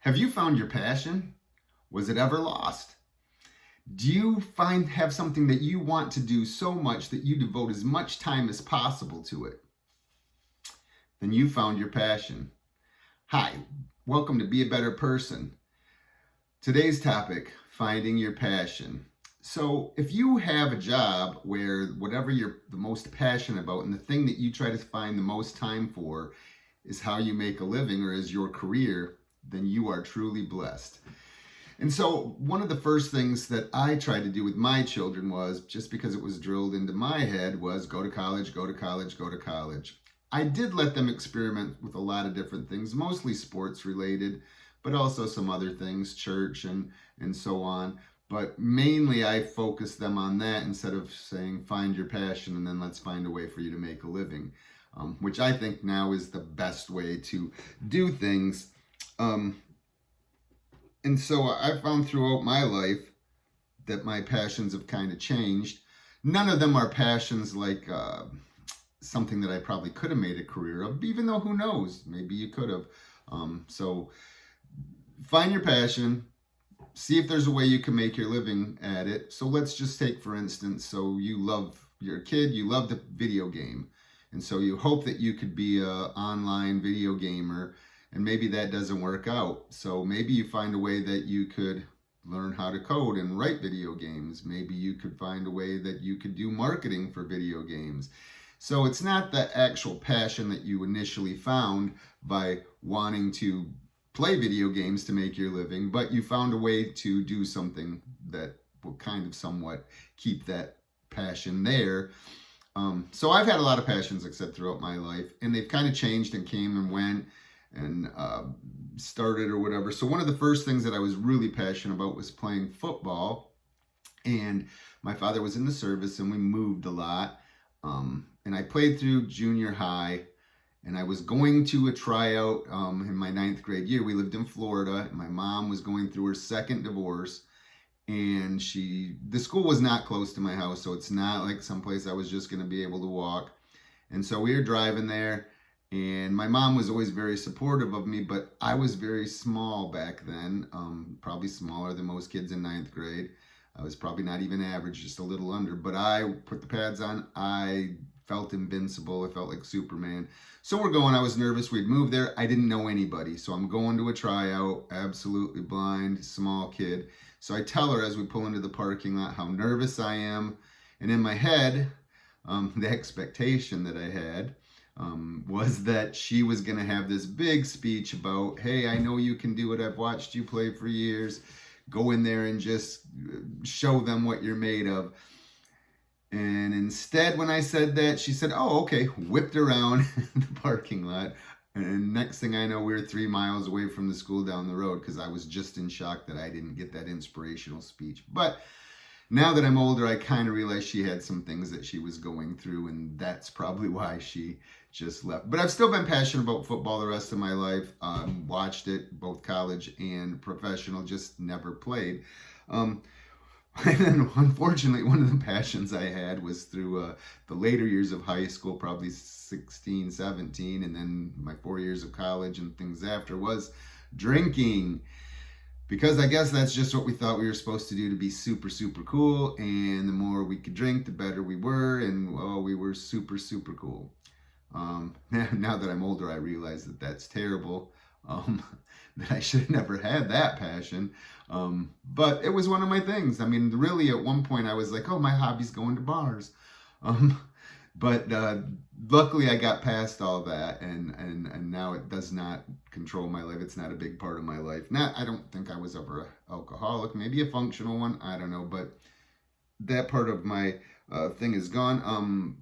Have you found your passion? Was it ever lost? Do you have something that you want to do so much that you devote as much time as possible to it? Then you found your passion. Hi, welcome to Be a Better Person. Today's topic, finding your passion. So if you have a job where whatever you're the most passionate about and the thing that you try to find the most time for is how you make a living or is your career, then you are truly blessed. And so one of the first things that I tried to do with my children was, just because it was drilled into my head, was go to college, go to college, go to college. I did let them experiment with a lot of different things, mostly sports related, but also some other things, church and so on. But mainly I focused them on that instead of saying, find your passion and then let's find a way for you to make a living, which I think now is the best way to do things. And so I found throughout my life that my passions have kind of changed. None of them are passions like something that I probably could have made a career of, even though who knows, maybe you could have. So find your passion, see if there's a way you can make your living at it. So let's just take, for instance, so you're a kid, you love the video game. And so you hope that you could be an online video gamer, and maybe that doesn't work out. So maybe you find a way that you could learn how to code and write video games. Maybe you could find a way that you could do marketing for video games. So it's not the actual passion that you initially found by wanting to play video games to make your living, but you found a way to do something that will kind of somewhat keep that passion there. So I've had a lot of passions, like I said, throughout my life, and they've kind of changed and came and went and started or whatever. So one of the first things that I was really passionate about was playing football. And my father was in the service and we moved a lot. And I played through junior high, and I was going to a tryout in my 9th grade year. We lived in Florida, and my mom was going through her second divorce. And the school was not close to my house, so it's not like someplace I was just going to be able to walk. And so we were driving there, and my mom was always very supportive of me, but I was very small back then, probably smaller than most kids in 9th grade. I was probably not even average, just a little under, but I put the pads on. I felt invincible. I felt like Superman. So we're going, I was nervous. We'd moved there. I didn't know anybody. So I'm going to a tryout, absolutely blind, small kid. So I tell her as we pull into the parking lot how nervous I am. And in my head, the expectation that I had was that she was going to have this big speech about, hey, I know you can do it. I've watched you play for years. Go in there and just show them what you're made of. And instead, when I said that, she said, oh, okay, whipped around the parking lot. And next thing I know, we were 3 miles away from the school down the road because I was just in shock that I didn't get that inspirational speech. But now that I'm older, I kind of realize she had some things that she was going through, and that's probably why she just left. But I've still been passionate about football the rest of my life. Watched it, both college and professional, just never played. And then, unfortunately, one of the passions I had was through the later years of high school, probably 16, 17, and then my 4 years of college and things after, was drinking. Because I guess that's just what we thought we were supposed to do to be super, super cool. And the more we could drink, the better we were. And, well, we were super, super cool. Now that I'm older, I realize that that's terrible. That I should have never had that passion. But it was one of my things. I mean, really, at one point I was like, oh, my hobby's going to bars. But luckily I got past all that, and now it does not control my life. It's not a big part of my life. I don't think I was ever an alcoholic, maybe a functional one, I don't know, but that part of my thing is gone.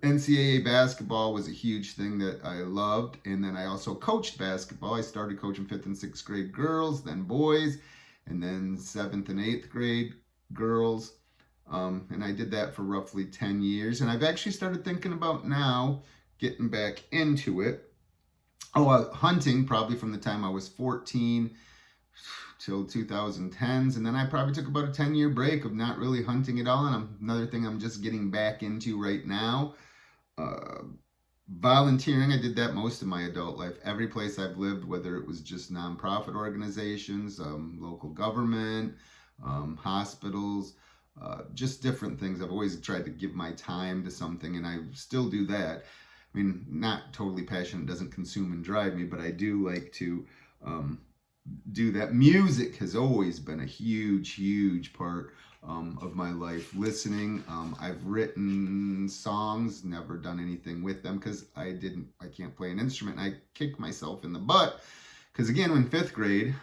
NCAA basketball was a huge thing that I loved, and then I also coached basketball. I started coaching 5th and 6th grade girls, then boys, and then 7th and 8th grade girls. And I did that for roughly 10 years. And I've actually started thinking about now getting back into it. Hunting, probably from the time I was 14 till 2010s. And then I probably took about a 10-year break of not really hunting at all. And another thing I'm just getting back into right now. Volunteering, I did that most of my adult life. Every place I've lived, whether it was just nonprofit organizations, local government, hospitals, just different things. I've always tried to give my time to something, and I still do that. I mean, not totally passionate, doesn't consume and drive me, but I do like to do that. Music has always been a huge part of my life. Listening, I've written songs, never done anything with them because I can't play an instrument. I kick myself in the butt because again, in 5th grade,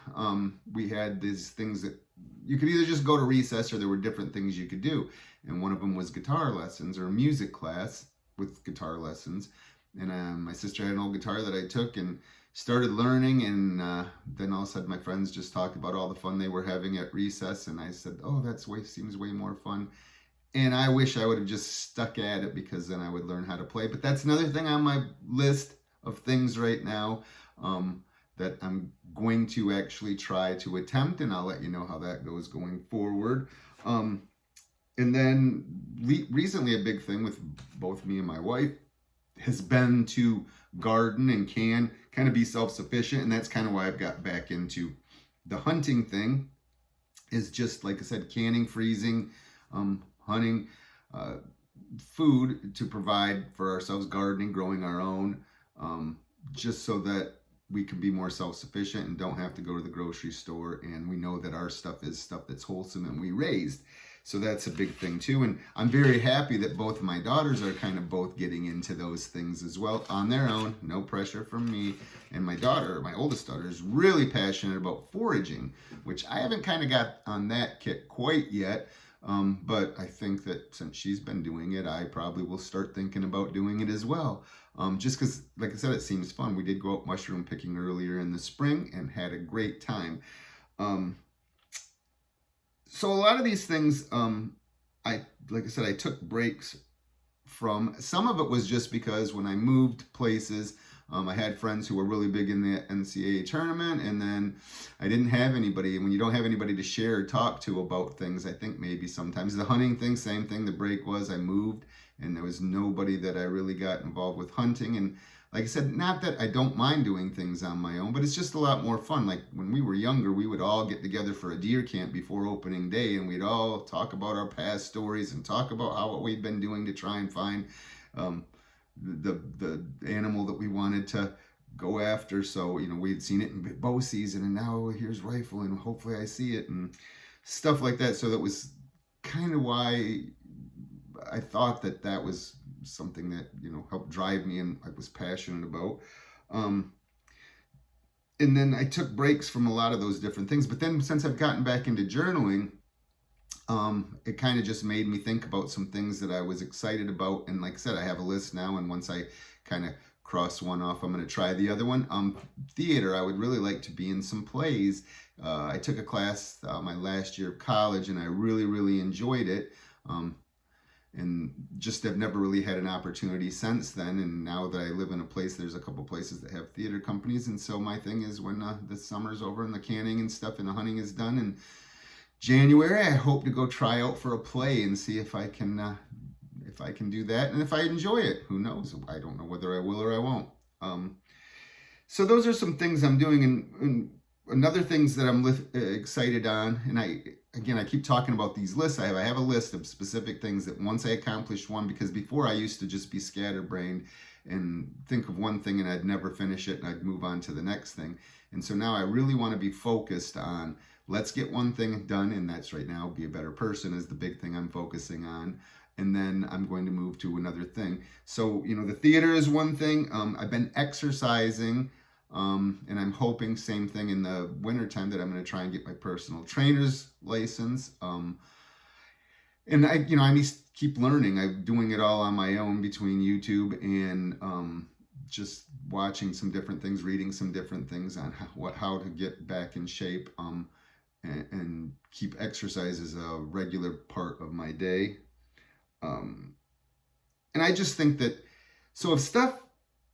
we had these things that you could either just go to recess or there were different things you could do. And one of them was guitar lessons or a music class with guitar lessons. And my sister had an old guitar that I took and started learning, and then all of a sudden my friends just talked about all the fun they were having at recess, and I said, oh, seems way more fun. And I wish I would have just stuck at it because then I would learn how to play. But that's another thing on my list of things right now that I'm going to actually try to attempt, and I'll let you know how that goes going forward. And then recently a big thing with both me and my wife has been to garden and kind of be self-sufficient, and that's kind of why I've got back into the hunting thing, is just like I said, canning, freezing, hunting, food to provide for ourselves, gardening, growing our own, just so that we can be more self-sufficient and don't have to go to the grocery store, and we know that our stuff is stuff that's wholesome and we raised. So that's a big thing too. And I'm very happy that both of my daughters are kind of both getting into those things as well on their own. No pressure from me. And my oldest daughter, is really passionate about foraging, which I haven't kind of got on that kick quite yet. But I think that since she's been doing it, I probably will start thinking about doing it as well. Just because, like I said, it seems fun. We did go out mushroom picking earlier in the spring and had a great time. So a lot of these things, like I said, I took breaks from. Some of it was just because when I moved places, I had friends who were really big in the NCAA tournament, and then I didn't have anybody. And when you don't have anybody to share or talk to about things, I think maybe sometimes the hunting thing, same thing. The break was I moved, and there was nobody that I really got involved with hunting. And like I said, not that I don't mind doing things on my own, but it's just a lot more fun. Like when we were younger, we would all get together for a deer camp before opening day, and we'd all talk about our past stories and talk about what we'd been doing to try and find the animal that we wanted to go after. So, we'd seen it in bow season, and now here's rifle, and hopefully I see it, and stuff like that. So that was kind of why I thought that was something that helped drive me and I was passionate about. And then I took breaks from a lot of those different things, but then since I've gotten back into journaling, it kind of just made me think about some things that I was excited about. And like I said, I have a list now, and once I kind of cross one off, I'm going to try the other one. Theater, I would really like to be in some plays. I took a class my last year of college, and I really enjoyed it. And just have never really had an opportunity since then. And now that I live in a place, there's a couple places that have theater companies. And so my thing is when the summer's over and the canning and stuff and the hunting is done in January, I hope to go try out for a play and see if I can do that. And if I enjoy it, who knows? I don't know whether I will or I won't. So those are some things I'm doing. And another things that I'm excited on, and I keep talking about these lists. I have a list of specific things that once I accomplish one, because before I used to just be scatterbrained and think of one thing and I'd never finish it and I'd move on to the next thing. And so now I really want to be focused on, let's get one thing done, and that's right now, be a better person is the big thing I'm focusing on. And then I'm going to move to another thing. So, the theater is one thing. I've been exercising. And I'm hoping same thing in the wintertime that I'm going to try and get my personal trainer's license. And I need to keep learning. I'm doing it all on my own between YouTube and just watching some different things, reading some different things on how to get back in shape and keep exercise as a regular part of my day. And I just think that, so if stuff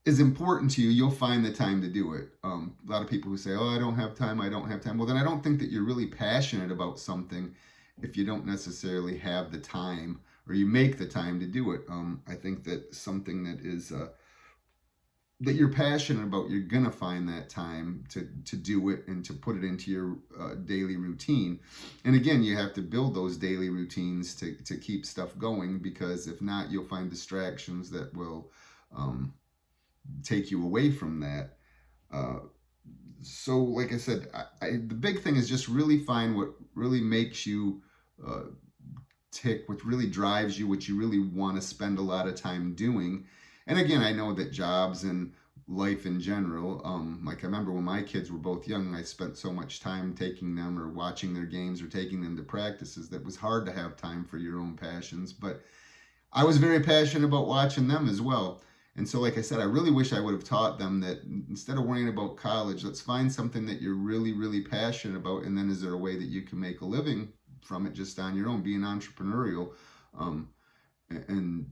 is important to you, you'll find the time to do it. A lot of people who say, oh, I don't have time. Well, then I don't think that you're really passionate about something if you don't necessarily have the time or you make the time to do it. I think that something that is that you're passionate about, you're gonna find that time to do it and to put it into your daily routine. And again, you have to build those daily routines to keep stuff going, because if not, you'll find distractions that will take you away from that. So like I said, the big thing is just really find what really makes you tick, what really drives you, what you really want to spend a lot of time doing. And again, I know that jobs and life in general, like I remember when my kids were both young, I spent so much time taking them or watching their games or taking them to practices that was hard to have time for your own passions. But I was very passionate about watching them as well. And so, like I said, I really wish I would have taught them that instead of worrying about college, let's find something that you're really, really passionate about. And then is there a way that you can make a living from it just on your own, being entrepreneurial? And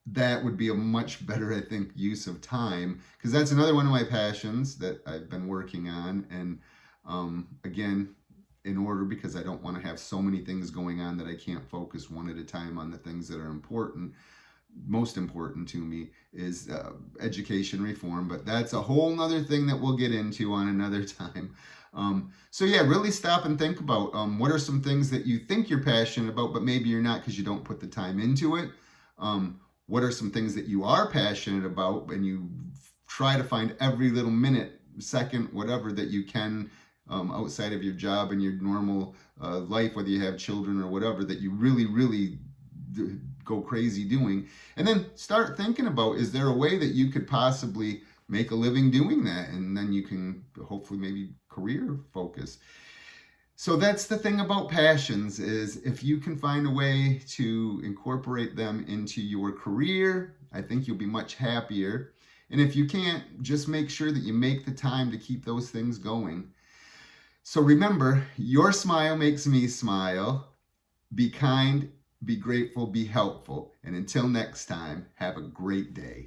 that would be a much better, I think, use of time, because that's another one of my passions that I've been working on. And again, in order, because I don't want to have so many things going on that I can't focus one at a time on the things that are important. Most important to me is education reform, but that's a whole nother thing that we'll get into on another time. So yeah, really stop and think about what are some things that you think you're passionate about, but maybe you're not because you don't put the time into it. What are some things that you are passionate about, and you try to find every little minute, second, whatever that you can outside of your job and your normal life, whether you have children or whatever, that you really, really go crazy doing. And then start thinking about, is there a way that you could possibly make a living doing that? And then you can hopefully maybe career focus. So that's the thing about passions, is if you can find a way to incorporate them into your career, I think you'll be much happier. And if you can't, just make sure that you make the time to keep those things going. So remember, your smile makes me smile. Be kind, be grateful, be helpful. And until next time, have a great day.